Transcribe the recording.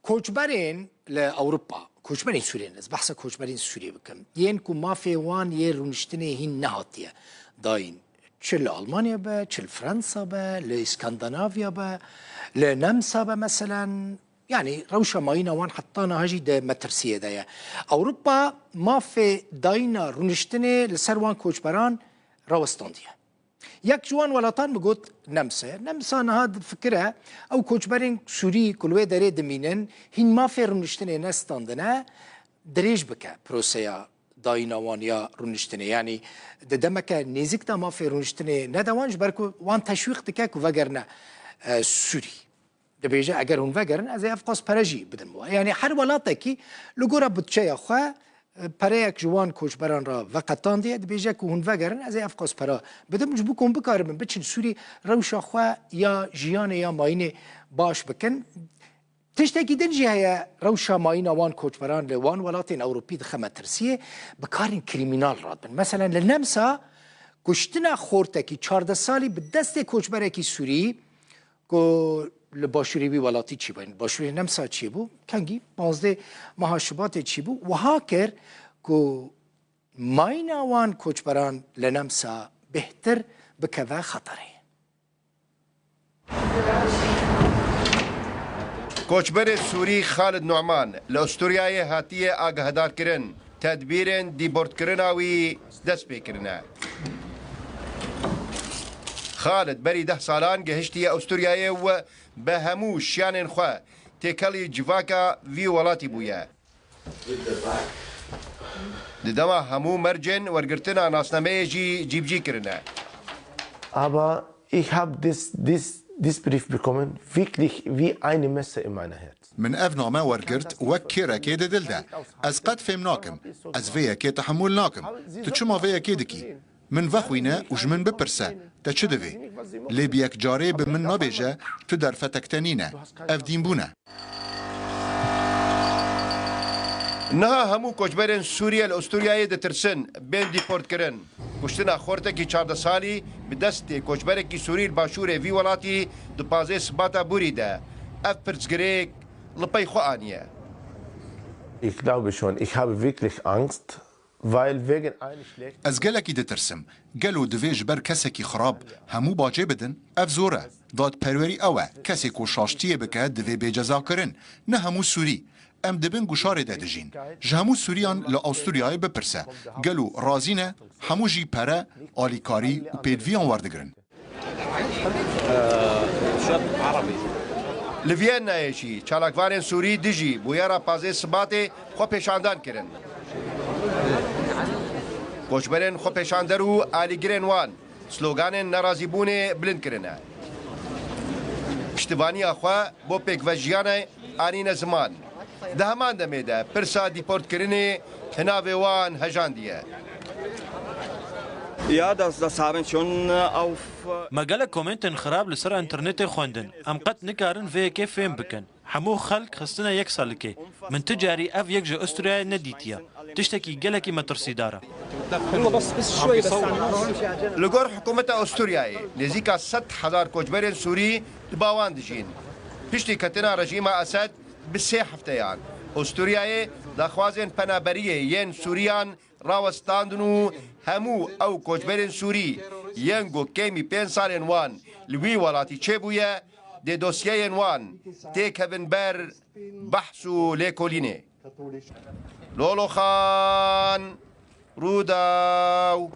كوچبرين لأوروبا كوچبرين سوريين از بحث كوچبرين سوري بكم ين كو ما في وان يرونشتني هين نهاتيه داين چل ألمانيا با چل فرنسا با لإسكندنافيا با لنمسا با مثلا يعني روشة ماينا وان حطانا هاجي ده مترسية ده أوروبا ما في داينا رونشتني لسروان كوچبران راوستانديه یک جوان ولاتان بگوت نمسا نهاد فکره او کوچبرین سوری کلوه داره دمینن هین ما فی رونشتنه نستاندنه دریج بکه پروسیا دایناوان یا رونشتنه یعنی دمک نزیک تا ما فی رونشتنه ندوانج برکو وان تشویق دکه کو وگرنه سوری دبیجه اگر اون وگرن از افقاس پرجی بدن مو یعنی هر ولاته کی لگورا بودچه خو پریک جوان کوچبران را وقتان دید بیجه که هون وگرن از افقاس پرا بدم مجبور کن بکارم بچن سوری روشا خوا یا جیان یا ماین باش بکن تشتکی دنجی هیا روشا ماین وان کوچبران لوان ولاتین اوروپی دخمه ترسیه بکارین کریمینال راد بن مثلا لنمسا کشتنا خورتکی 14 سالی به دست کوچبرکی سوری که لباشوری بی ولاتی چی باید باشوری نمسا چی بو کنگی 15 محاشبات چی بو و ها کر که ماینا وان کوچبران لنمسا بهتر بکوه خطره کوچبر سوری خالد نعمان لأستوریای هاتیه آگهدار کرن تدبیرن دیبورت کرناوی دست بکرنه خالد بری 10 سالان گهشتی استوریای و به همو شیانین خواه تکلی جواکا وی ولاتی بویا ددما همو مرجن ورگرتنا ناسنامه جیبجی کرنه Aber ich habe this Brief bekommen, wirklich wie eine Messe in meiner Herz. من أفنامه ورقرت وكيرا كيد دلده از قد فهمناكم از فيا كي تحملناكم تشما فيا كيدكي من وخوينه وجمن بپرسه تا چه دوی لیبیک جاره به من نبیجه تو در فتکتنینه اف دین بونه نها همو کوچبرین سوریه الاستوریایی دترسن بین دیپورت کرن کشتنا خورتکی 14 سالی به دست کوچبرکی سوری باشور وی ولاتی دو 15 سباتا بوریده اف پرزگریک لپی خوانیه Ich glaube schon, ich habe wirklich Angst, weil wegen eines schlechten... از گلکی دترسم گلو دویج بر کسکی خراب همو باجه بدن اف زوره داد پروری اوه کسی کو شاشتیه بکه دوی بجزا کرن نه همو سوری ام دبن گوشاره دادجین جهمو سوریان لأستوریای بپرسه گلو رازینه همو جی پره آلیکاری و پیدویان وردگرن لویان نایشی چالاکوارن سوری دیجی بویارا پازه سباته خو پیشاندان کرن کوچبرین خو پیشاندرو آلیگرن وان سلوگان نرازی بونه بلند کرنه پشتوانی اخوا بو پیک وجیانه آنین زمان ده همان دمیده پرسا دیپورت کرنه هناوی وان هجاندیه Ja, das haben schon auf... مجال كومنت خراب لسر انترنت خوندن ام قد نكارن في كيف فين بكن حمو خلق خستنا يكسلكي من تجاري اف يكجي استراليا نديتيا تشتكي جلكي مترسي دارا بس شوي بس لگور حکومت استوریایی نزدیک 100,000 کوچبرین سوری دباوان دجین پشتی کتنا رژیم اسد به 3 هفتهان استوریایی دخوازن پنابریه ین سوریان راوستاندنو همو او کوچبرین سوری ینگو کمی 5 سالن وان لوی ولاتی چه بویه ده دوسیه وان تیکوین بر بحثو لیکولینه لولو خان روداو